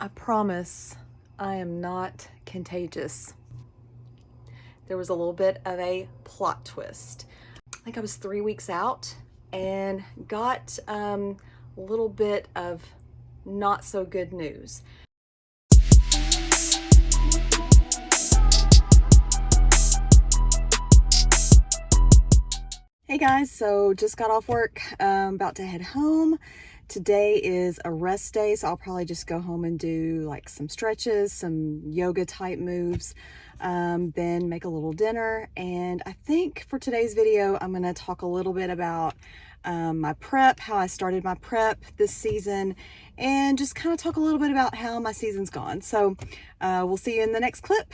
I promise I am not contagious. There was a little bit of a plot twist. I think I was 3 weeks out and got a little bit of not so good news. Hey guys, so just got off work, about to head home. Today is a rest day, so I'll probably just go home and do like some stretches, some yoga type moves, then make a little dinner. And I think for today's video, I'm gonna talk a little bit about my prep, how I started my prep this season, and just kind of talk a little bit about how my season's gone. So we'll see you in the next clip.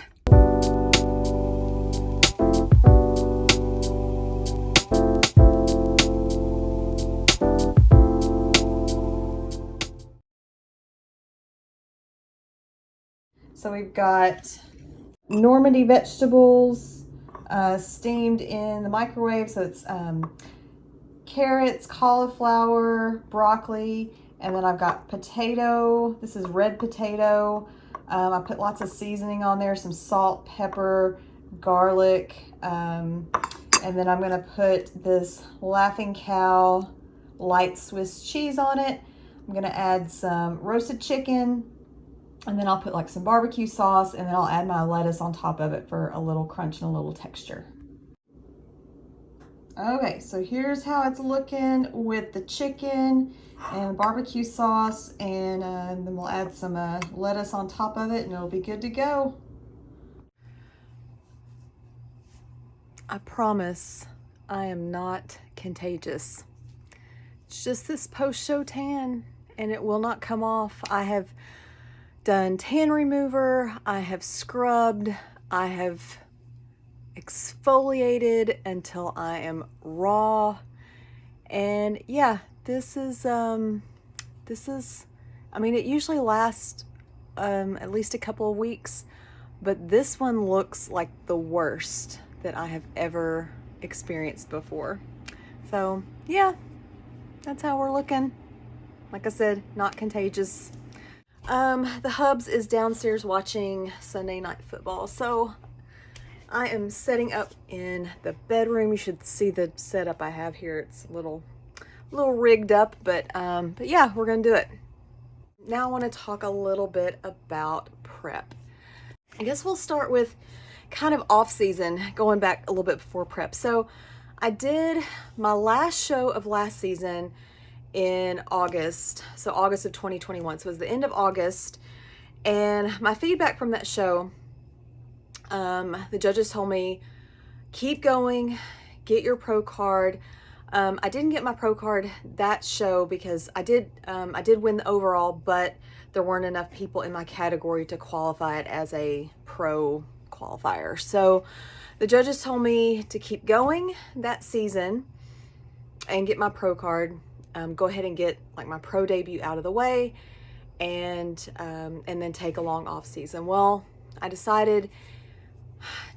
So we've got Normandy vegetables steamed in the microwave. So it's carrots, cauliflower, broccoli, and then I've got potato. This is red potato. I put lots of seasoning on there, some salt, pepper, garlic, and then I'm gonna put this Laughing Cow light Swiss cheese on it. I'm gonna add some roasted chicken, and then I'll put like some barbecue sauce, and then I'll add my lettuce on top of it for a little crunch and a little texture. Okay, so here's how it's looking with the chicken and barbecue sauce, and then we'll add some lettuce on top of it, and it'll be good to go. I promise I am not contagious. It's just this post-show tan, and it will not come off. I have done tan remover, I have scrubbed, I have exfoliated until I am raw. And yeah, this is I mean, it usually lasts at least a couple of weeks, but this one looks like the worst that I have ever experienced before. So yeah, that's how we're looking. Like I said, not contagious. The hubs is downstairs watching Sunday Night Football. So I am setting up in the bedroom. You should see the setup I have here. It's a little rigged up, but yeah, we're gonna do it. Now I want to talk a little bit about prep. I guess we'll start with kind of off season, going back a little bit before prep. So I did my last show of last season in August, so August of 2021. So it was the end of August, and my feedback from that show, the judges told me, keep going, get your pro card. I didn't get my pro card that show because I did win the overall, but there weren't enough people in my category to qualify it as a pro qualifier. So the judges told me to keep going that season and get my pro card. Go ahead and get like my pro debut out of the way, and then take a long off season. Well, I decided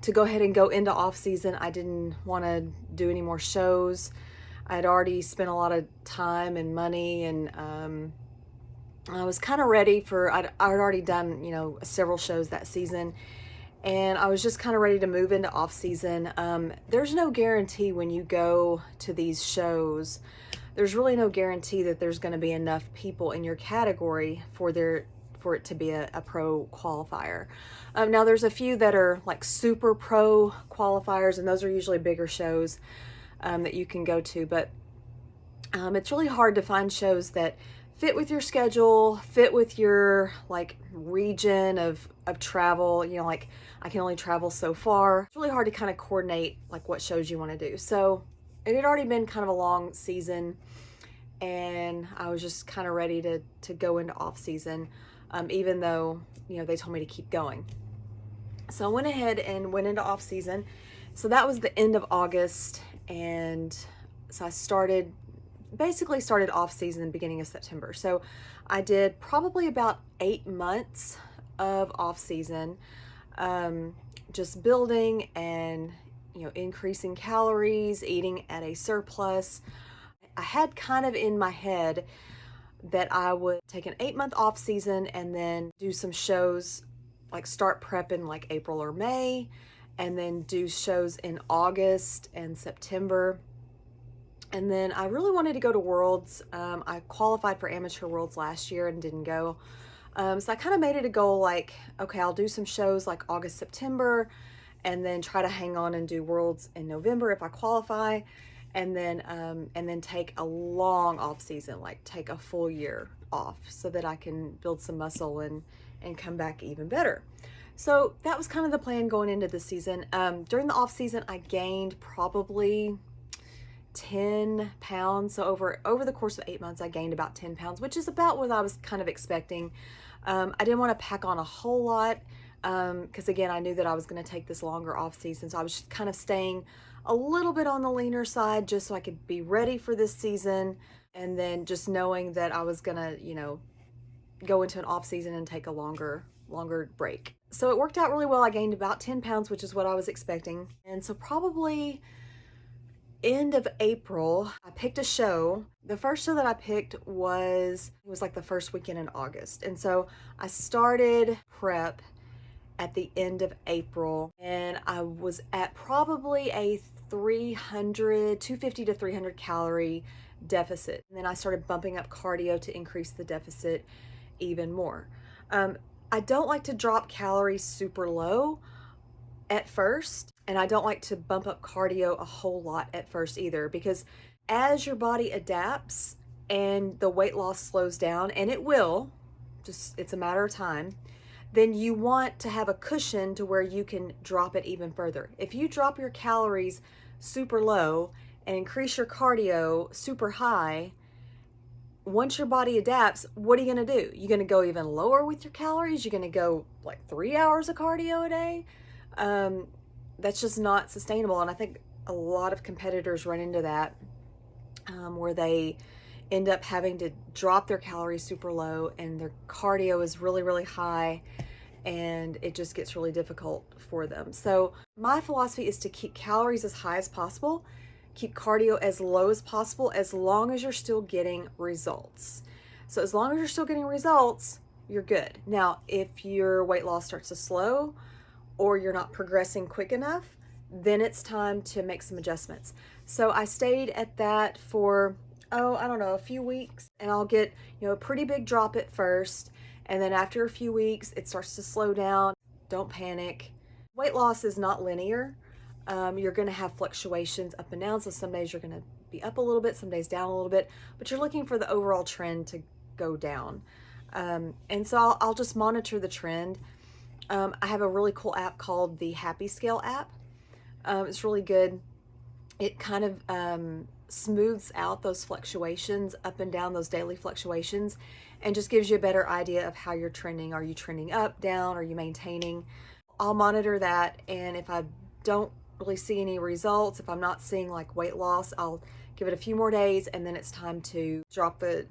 to go ahead and go into off season. I didn't want to do any more shows. I'd already spent a lot of time and money, and I was kind of ready for, I'd already done, several shows that season, and I was just kind of ready to move into off season. There's no guarantee when you go to these shows. There's really no guarantee that there's going to be enough people in your category for it to be a pro qualifier. Now there's a few that are like super pro qualifiers, and those are usually bigger shows that you can go to, but it's really hard to find shows that fit with your schedule, fit with your like region of travel. Like I can only travel so far. It's really hard to kind of coordinate like what shows you want to do. So it had already been kind of a long season, and I was just kind of ready to go into off season, even though, they told me to keep going. So I went ahead and went into off season. So that was the end of August. And so I basically started off season beginning of September. So I did probably about 8 months of off season, just building and, increasing calories, eating at a surplus. I had kind of in my head that I would take an 8-month off season and then do some shows, like start prep in like April or May, and then do shows in August and September. And then I really wanted to go to Worlds. I qualified for Amateur Worlds last year and didn't go. So I kind of made it a goal like, okay, I'll do some shows like August, September, and then try to hang on and do Worlds in November if I qualify, and then take a long off season, like take a full year off, so that I can build some muscle and come back even better. So that was kind of the plan going into the season. During the off season, I gained probably 10 pounds. So over the course of 8 months, I gained about 10 pounds, which is about what I was kind of expecting. I didn't want to pack on a whole lot, because again, I knew that I was going to take this longer off season. So I was just kind of staying a little bit on the leaner side just so I could be ready for this season. And then just knowing that I was going to, go into an off season and take a longer break. So it worked out really well. I gained about 10 pounds, which is what I was expecting. And so probably end of April, I picked a show. The first show that I picked was like the first weekend in August. And so I started prep at the end of April, and I was at probably a 250 to 300 calorie deficit. And then I started bumping up cardio to increase the deficit even more. I don't like to drop calories super low at first, and I don't like to bump up cardio a whole lot at first either, because as your body adapts and the weight loss slows down, and it will, just it's a matter of time, then you want to have a cushion to where you can drop it even further. If you drop your calories super low and increase your cardio super high, once your body adapts, what are you going to do? You're going to go even lower with your calories? You're going to go like 3 hours of cardio a day? That's just not sustainable. And I think a lot of competitors run into that, where they end up having to drop their calories super low and their cardio is really, really high, and it just gets really difficult for them. So my philosophy is to keep calories as high as possible, keep cardio as low as possible, as long as you're still getting results. So as long as you're still getting results, you're good. Now, if your weight loss starts to slow or you're not progressing quick enough, then it's time to make some adjustments. So I stayed at that for, I don't know, a few weeks, and I'll get, a pretty big drop at first. And then after a few weeks, it starts to slow down. Don't panic. Weight loss is not linear. You're going to have fluctuations up and down. So some days you're going to be up a little bit, some days down a little bit, but you're looking for the overall trend to go down. And so I'll just monitor the trend. I have a really cool app called the Happy Scale app. It's really good. It kind of smooths out those fluctuations up and down, those daily fluctuations, and just gives you a better idea of how you're trending. Are you trending up, down? Are you maintaining? I'll monitor that, and if I don't really see any results, if I'm not seeing like weight loss, I'll give it a few more days, and then it's time to drop the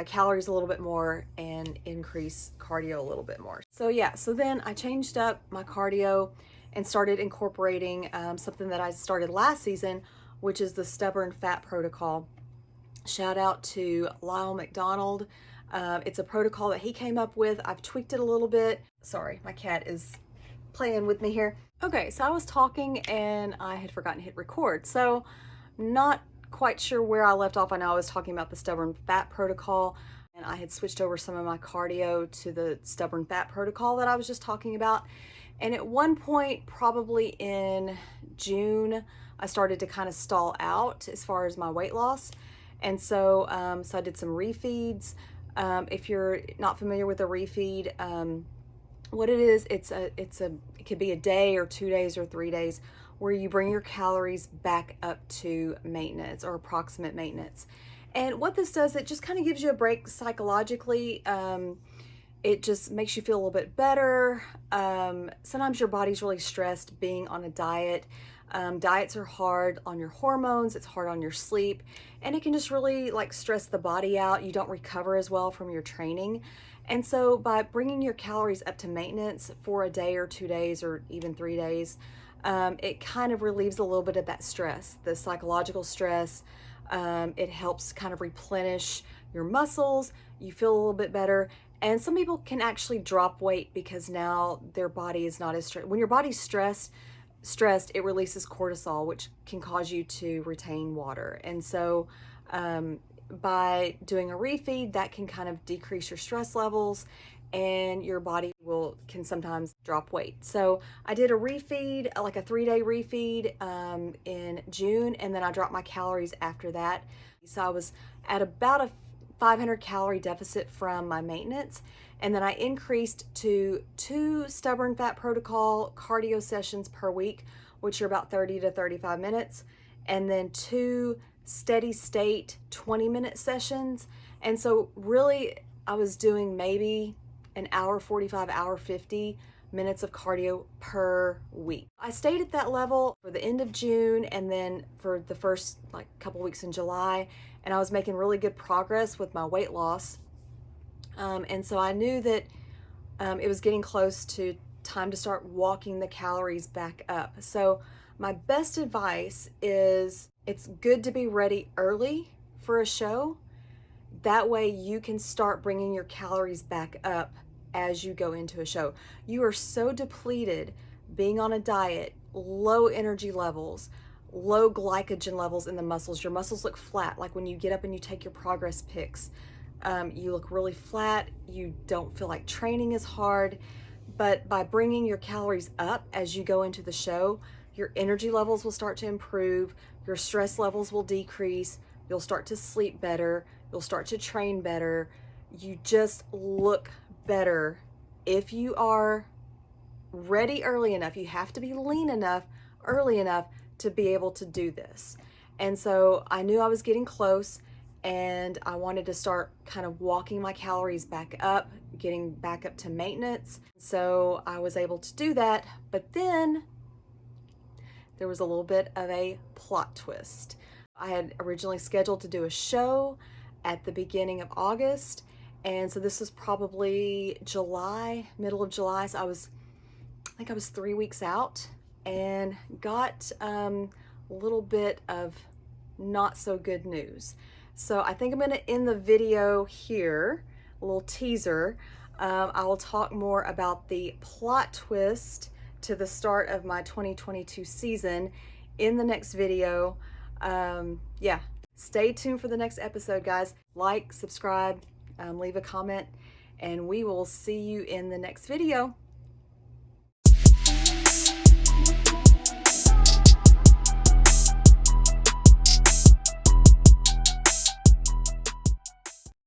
calories a little bit more and increase cardio a little bit more. So yeah, so then I changed up my cardio and started incorporating something that I started last season, which is the stubborn fat protocol. Shout out to Lyle McDonald. It's a protocol that he came up with. I've tweaked it a little bit. Sorry, my cat is playing with me here. Okay, so I was talking and I had forgotten to hit record. So not quite sure where I left off. I know I was talking about the stubborn fat protocol, and I had switched over some of my cardio to the stubborn fat protocol that I was just talking about. And at one point, probably in June, I started to kind of stall out as far as my weight loss. And so, I did some refeeds. If you're not familiar with a refeed, what it is, it could be a day or 2 days or 3 days where you bring your calories back up to maintenance or approximate maintenance. And what this does, it just kind of gives you a break psychologically. It just makes you feel a little bit better. Sometimes your body's really stressed being on a diet. Diets are hard on your hormones, it's hard on your sleep, and it can just really like stress the body out. You don't recover as well from your training. And so by bringing your calories up to maintenance for a day or 2 days or even 3 days, it kind of relieves a little bit of that stress, the psychological stress. It helps kind of replenish your muscles, you feel a little bit better. And some people can actually drop weight because now their body is not as stressed. When your body's stressed, it releases cortisol, which can cause you to retain water. And so by doing a refeed, that can kind of decrease your stress levels, and your body can sometimes drop weight. So I did a refeed, like a 3-day refeed in June, and then I dropped my calories after that. So I was at about a 500 calorie deficit from my maintenance, and then I increased to 2 stubborn fat protocol cardio sessions per week, which are about 30 to 35 minutes, and then 2 steady state 20-minute sessions. And so really I was doing maybe an hour 45, hour 50 minutes of cardio per week. I stayed at that level for the end of June and then for the first like couple weeks in July, and I was making really good progress with my weight loss. And so I knew that it was getting close to time to start walking the calories back up. So my best advice is it's good to be ready early for a show. That way you can start bringing your calories back up as you go into a show. You are so depleted being on a diet, low energy levels, low glycogen levels in the muscles. Your muscles look flat. Like when you get up and you take your progress pics, you look really flat. You don't feel like training is hard. But by bringing your calories up as you go into the show, your energy levels will start to improve, your stress levels will decrease, you'll start to sleep better, you'll start to train better. You just look better if you are ready early enough. You have to be lean enough early enough to be able to do this. And so I knew I was getting close, and I wanted to start kind of walking my calories back up, getting back up to maintenance. So I was able to do that, but then there was a little bit of a plot twist. I had originally scheduled to do a show at the beginning of August, and so this was probably July, middle of July. So I think I was 3 weeks out, and got a little bit of not so good news. So I think I'm going to end the video here, a little teaser. I will talk more about the plot twist to the start of my 2022 season in the next video. Yeah, stay tuned for the next episode, guys. Like, subscribe, leave a comment, and we will see you in the next video.